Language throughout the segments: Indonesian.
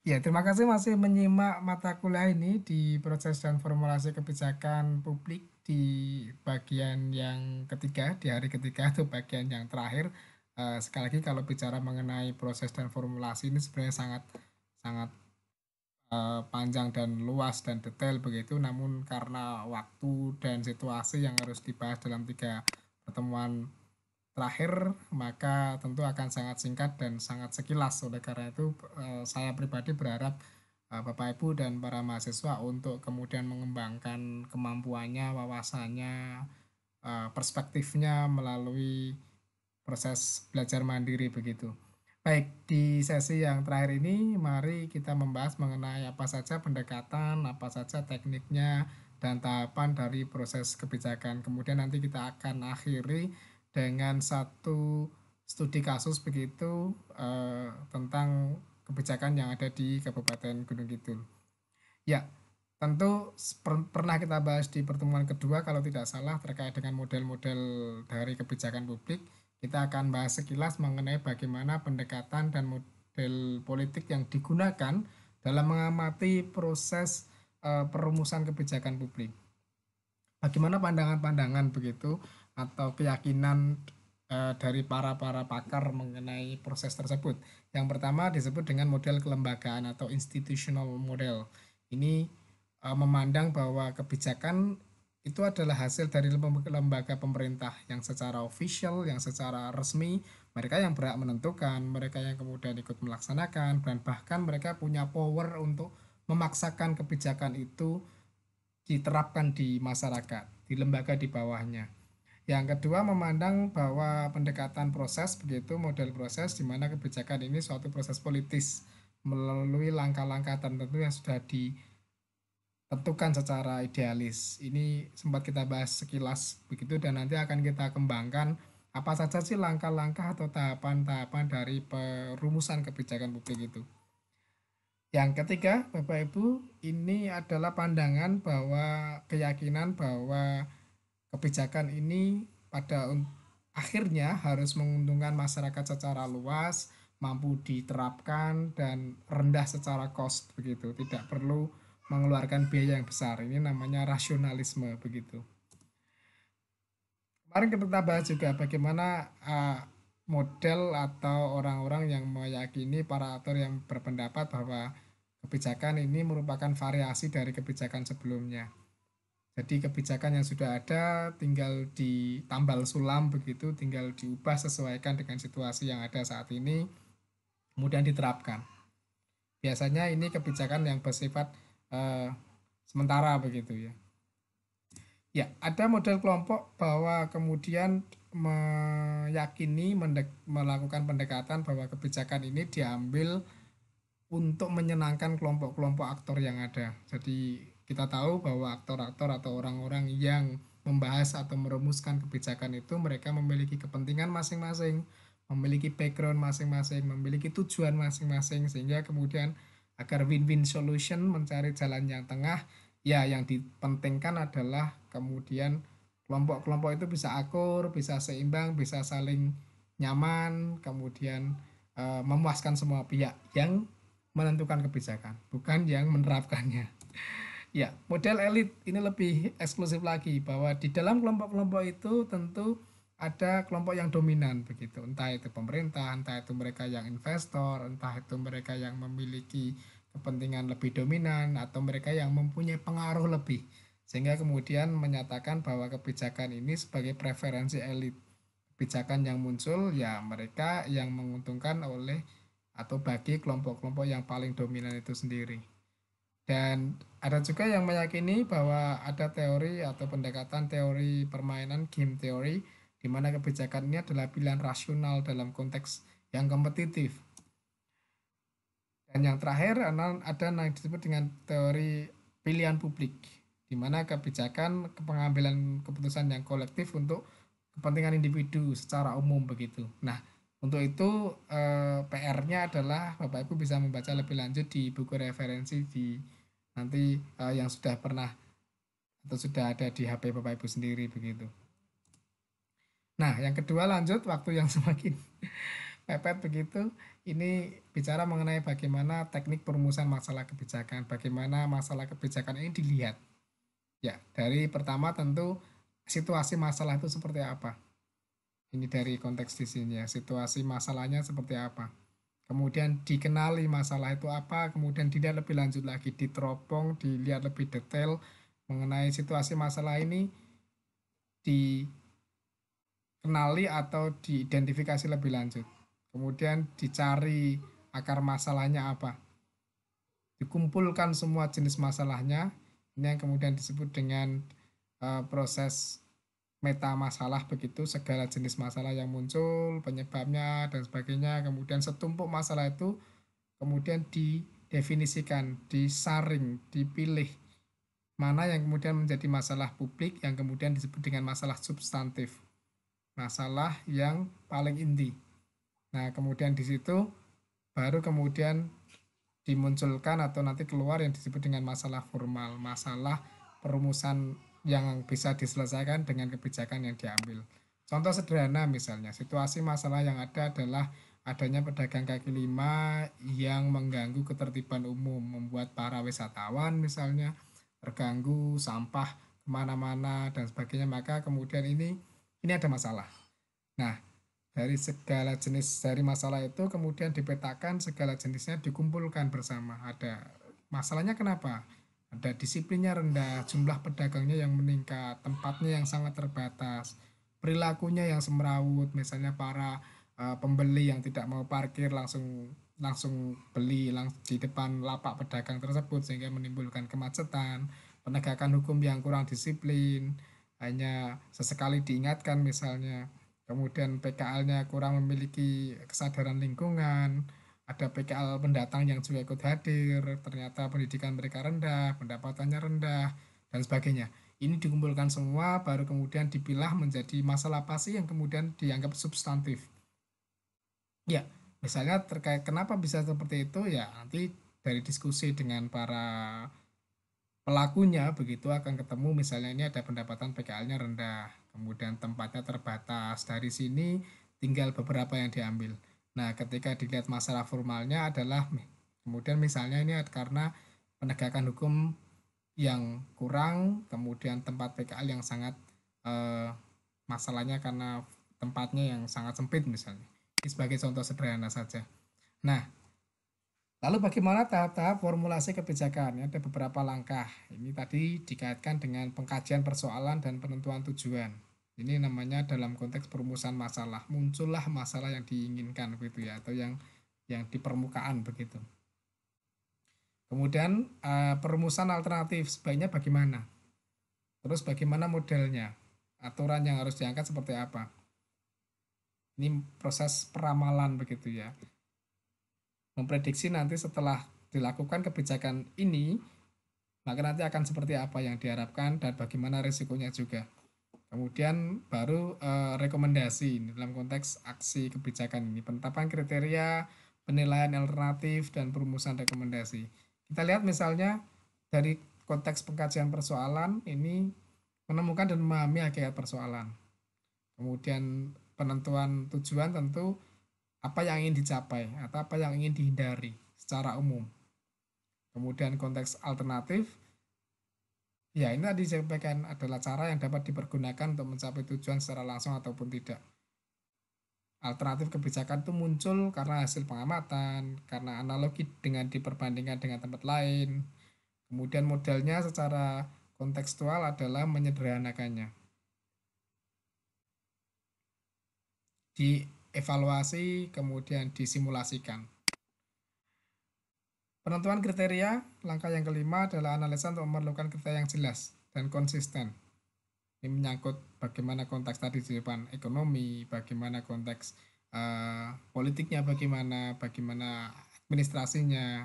Ya, terima kasih masih menyimak mata kuliah ini di proses dan formulasi kebijakan publik di bagian yang ketiga, di hari ketiga atau bagian yang terakhir. Sekali lagi kalau bicara mengenai proses dan formulasi ini sebenarnya sangat sangat panjang dan luas dan detail begitu, namun karena waktu dan situasi yang harus dibahas dalam tiga pertemuan terakhir, maka tentu akan sangat singkat dan sangat sekilas. Oleh karena itu, saya pribadi berharap Bapak Ibu dan para mahasiswa untuk kemudian mengembangkan kemampuannya, wawasannya, perspektifnya melalui proses belajar mandiri begitu. Baik, di sesi yang terakhir ini mari kita membahas mengenai apa saja pendekatan, apa saja tekniknya, dan tahapan dari proses kebijakan. Kemudian nanti kita akan akhiri dengan satu studi kasus begitu tentang kebijakan yang ada di Kabupaten Gunung Kidul. Ya, tentu pernah kita bahas di pertemuan kedua kalau tidak salah terkait dengan model-model dari kebijakan publik. Kita akan bahas sekilas mengenai bagaimana pendekatan dan model politik yang digunakan dalam mengamati proses perumusan kebijakan publik. Bagaimana pandangan-pandangan begitu atau keyakinan dari para pakar mengenai proses tersebut. Yang pertama disebut dengan model kelembagaan atau institutional model. Ini memandang bahwa kebijakan itu adalah hasil dari lembaga pemerintah yang secara official, yang secara resmi, mereka yang berhak menentukan, mereka yang kemudian ikut melaksanakan, dan bahkan mereka punya power untuk memaksakan kebijakan itu diterapkan di masyarakat, di lembaga di bawahnya. Yang kedua memandang bahwa pendekatan proses begitu model proses di mana kebijakan ini suatu proses politis melalui langkah-langkah tertentu yang sudah ditentukan secara idealis. Ini sempat kita bahas sekilas begitu dan nanti akan kita kembangkan apa saja sih langkah-langkah atau tahapan-tahapan dari perumusan kebijakan publik itu. Yang ketiga, Bapak Ibu, ini adalah pandangan bahwa keyakinan bahwa kebijakan ini pada akhirnya harus menguntungkan masyarakat secara luas, mampu diterapkan dan rendah secara cost begitu, tidak perlu mengeluarkan biaya yang besar. Ini namanya rasionalisme begitu. Kemarin kita bahas juga bagaimana model atau orang-orang yang meyakini para aktor yang berpendapat bahwa kebijakan ini merupakan variasi dari kebijakan sebelumnya. Jadi kebijakan yang sudah ada tinggal ditambal sulam begitu, tinggal diubah sesuaikan dengan situasi yang ada saat ini, kemudian diterapkan. Biasanya ini kebijakan yang bersifat eh, sementara begitu ya. Ya, ada model kelompok bahwa kemudian meyakini melakukan pendekatan bahwa kebijakan ini diambil untuk menyenangkan kelompok-kelompok aktor yang ada. Jadi kita tahu bahwa aktor-aktor atau orang-orang yang membahas atau merumuskan kebijakan itu mereka memiliki kepentingan masing-masing, memiliki background masing-masing, memiliki tujuan masing-masing sehingga kemudian agar win-win solution mencari jalan yang tengah, ya yang dipentingkan adalah kemudian kelompok-kelompok itu bisa akur, bisa seimbang, bisa saling nyaman, kemudian memuaskan semua pihak yang menentukan kebijakan, bukan yang menerapkannya. Ya, model elit ini lebih eksklusif lagi bahwa di dalam kelompok-kelompok itu tentu ada kelompok yang dominan begitu. Entah itu pemerintah, entah itu mereka yang investor, entah itu mereka yang memiliki kepentingan lebih dominan atau mereka yang mempunyai pengaruh lebih. Sehingga kemudian menyatakan bahwa kebijakan ini sebagai preferensi elit. Kebijakan yang muncul ya mereka yang menguntungkan oleh atau bagi kelompok-kelompok yang paling dominan itu sendiri. Dan ada juga yang meyakini bahwa ada teori atau pendekatan teori permainan game teori di mana kebijakan ini adalah pilihan rasional dalam konteks yang kompetitif. Dan yang terakhir ada yang disebut dengan teori pilihan publik, di mana kebijakan pengambilan keputusan yang kolektif untuk kepentingan individu secara umum begitu. Nah, untuk itu PR-nya adalah Bapak Ibu bisa membaca lebih lanjut di buku referensi di nanti yang sudah pernah atau sudah ada di HP Bapak Ibu sendiri begitu. Nah, yang kedua lanjut waktu yang semakin mepet begitu. Ini bicara mengenai bagaimana teknik perumusan masalah kebijakan, bagaimana masalah kebijakan ini dilihat. Ya, dari pertama tentu situasi masalah itu seperti apa. Ini dari konteks di sini ya, situasi masalahnya seperti apa. Kemudian dikenali masalah itu apa, kemudian dilihat lebih lanjut lagi, diteropong, dilihat lebih detail mengenai situasi masalah ini, dikenali atau diidentifikasi lebih lanjut. Kemudian dicari akar masalahnya apa. Dikumpulkan semua jenis masalahnya, ini yang kemudian disebut dengan proses meta masalah begitu, segala jenis masalah yang muncul, penyebabnya dan sebagainya. Kemudian setumpuk masalah itu kemudian didefinisikan, disaring, dipilih mana yang kemudian menjadi masalah publik yang kemudian disebut dengan masalah substantif, masalah yang paling inti. Nah, kemudian di situ baru kemudian dimunculkan atau nanti keluar yang disebut dengan masalah formal, masalah perumusan yang bisa diselesaikan dengan kebijakan yang diambil. Contoh sederhana misalnya, situasi masalah yang ada adalah adanya pedagang kaki lima yang mengganggu ketertiban umum, membuat para wisatawan misalnya terganggu, sampah kemana-mana dan sebagainya, maka kemudian ini ada masalah. Nah, dari segala jenis dari masalah itu kemudian dipetakan, segala jenisnya dikumpulkan bersama. Ada masalahnya kenapa? Ada disiplinnya rendah, jumlah pedagangnya yang meningkat, tempatnya yang sangat terbatas, perilakunya yang semrawut, misalnya para pembeli yang tidak mau parkir langsung langsung beli di depan lapak pedagang tersebut sehingga menimbulkan kemacetan, penegakan hukum yang kurang disiplin, hanya sesekali diingatkan misalnya. Kemudian PKL-nya kurang memiliki kesadaran lingkungan, ada PKL pendatang yang juga ikut hadir, ternyata pendidikan mereka rendah, pendapatannya rendah, dan sebagainya. Ini dikumpulkan semua, baru kemudian dipilah menjadi masalah apa sih yang kemudian dianggap substantif. Ya, misalnya terkait kenapa bisa seperti itu, ya nanti dari diskusi dengan para pelakunya begitu akan ketemu misalnya ini ada pendapatan PKL-nya rendah, kemudian tempatnya terbatas, dari sini tinggal beberapa yang diambil. Nah, ketika dilihat masalah formalnya adalah kemudian misalnya ini karena penegakan hukum yang kurang, kemudian tempat PKL yang sangat eh, masalahnya karena tempatnya yang sangat sempit misalnya. Ini sebagai contoh sederhana saja. Nah, lalu bagaimana tahap-tahap formulasi kebijakan? Ada beberapa langkah. Ini tadi dikaitkan dengan pengkajian persoalan dan penentuan tujuan. Ini namanya dalam konteks perumusan masalah. Muncullah masalah yang diinginkan begitu ya, atau yang di permukaan begitu. Kemudian perumusan alternatif sebaiknya bagaimana? Terus bagaimana modelnya? Aturan yang harus diangkat seperti apa? Ini proses peramalan begitu ya. Memprediksi nanti setelah dilakukan kebijakan ini, maka nanti akan seperti apa yang diharapkan dan bagaimana risikonya juga. Kemudian baru rekomendasi dalam konteks aksi kebijakan ini, penetapan kriteria, penilaian alternatif, dan perumusan rekomendasi. Kita lihat misalnya dari konteks pengkajian persoalan ini menemukan dan memahami hakikat persoalan. Kemudian penentuan tujuan tentu apa yang ingin dicapai atau apa yang ingin dihindari secara umum. Kemudian konteks alternatif, ya ini tadi saya sampaikan adalah cara yang dapat dipergunakan untuk mencapai tujuan secara langsung ataupun tidak. Alternatif kebijakan itu muncul karena hasil pengamatan, karena analogi dengan diperbandingkan dengan tempat lain. Kemudian modelnya secara kontekstual adalah menyederhanakannya. Dievaluasi, kemudian disimulasikan. Penentuan kriteria, langkah yang kelima adalah analisa untuk memerlukan kriteria yang jelas dan konsisten. Ini menyangkut bagaimana konteks tadi di depan ekonomi, bagaimana konteks politiknya, bagaimana administrasinya,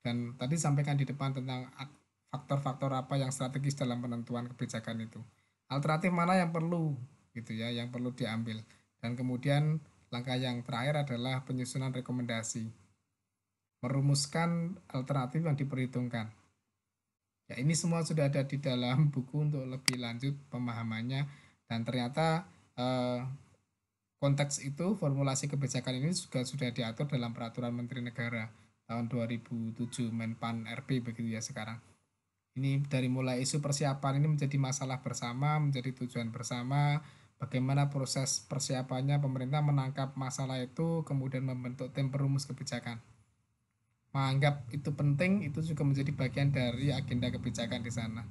dan tadi sampaikan di depan tentang faktor-faktor apa yang strategis dalam penentuan kebijakan itu. Alternatif mana yang perlu, gitu ya, yang perlu diambil. Dan kemudian langkah yang terakhir adalah penyusunan rekomendasi, merumuskan alternatif yang diperhitungkan. Ya, ini semua sudah ada di dalam buku untuk lebih lanjut pemahamannya dan ternyata eh, konteks itu formulasi kebijakan ini juga sudah diatur dalam Peraturan Menteri Negara tahun 2007 Menpan RB begitu ya sekarang. Ini dari mulai isu persiapan ini menjadi masalah bersama, menjadi tujuan bersama, bagaimana proses persiapannya pemerintah menangkap masalah itu, kemudian membentuk tim perumus kebijakan. Menganggap itu penting, itu juga menjadi bagian dari agenda kebijakan di sana.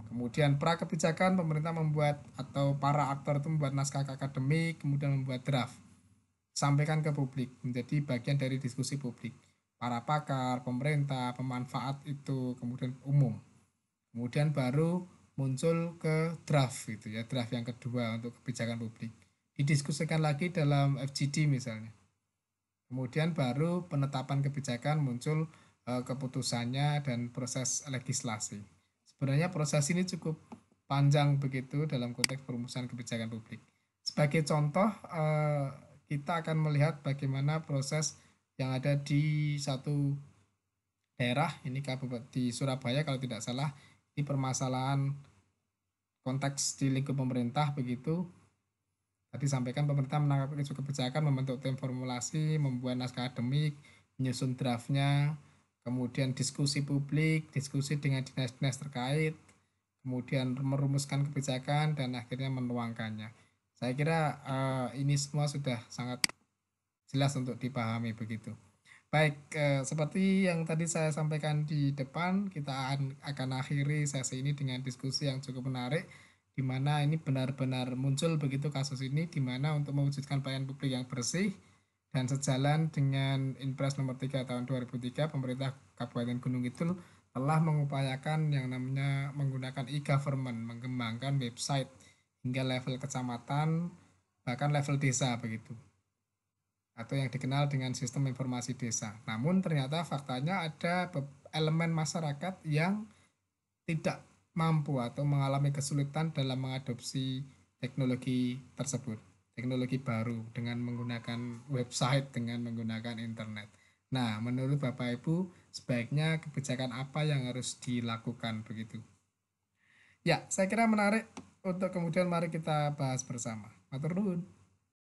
Kemudian pra kebijakan pemerintah membuat atau para aktor itu membuat naskah akademik, kemudian membuat draft, sampaikan ke publik, menjadi bagian dari diskusi publik. Para pakar, pemerintah, pemanfaat itu, kemudian umum. Kemudian baru muncul ke draft gitu ya, draft yang kedua untuk kebijakan publik. Didiskusikan lagi dalam FGD misalnya. Kemudian baru penetapan kebijakan muncul keputusannya dan proses legislasi. Sebenarnya proses ini cukup panjang begitu dalam konteks perumusan kebijakan publik. Sebagai contoh, kita akan melihat bagaimana proses yang ada di satu daerah, ini kabupaten di Surabaya kalau tidak salah, ini permasalahan konteks di lingkup pemerintah begitu. Tadi sampaikan pemerintah menanggapi isu kebijakan, membentuk tim formulasi, membuat naskah akademik, menyusun draftnya, kemudian diskusi publik, diskusi dengan dinas-dinas terkait, kemudian merumuskan kebijakan dan akhirnya menuangkannya. Saya kira ini semua sudah sangat jelas untuk dipahami begitu. Baik, seperti yang tadi saya sampaikan di depan, kita akan akhiri sesi ini dengan diskusi yang cukup menarik, di mana ini benar-benar muncul begitu kasus ini, di mana untuk mewujudkan pelayanan publik yang bersih dan sejalan dengan Inpres nomor 3 tahun 2003, pemerintah Kabupaten Gunung Kidul telah mengupayakan yang namanya menggunakan e-government, mengembangkan website hingga level kecamatan, bahkan level desa begitu atau yang dikenal dengan sistem informasi desa. Namun ternyata faktanya ada elemen masyarakat yang tidak mampu atau mengalami kesulitan dalam mengadopsi teknologi tersebut, teknologi baru dengan menggunakan website, dengan menggunakan internet. Nah, menurut Bapak Ibu, sebaiknya kebijakan apa yang harus dilakukan begitu? Ya, saya kira menarik untuk kemudian mari kita bahas bersama. Matur nuwun.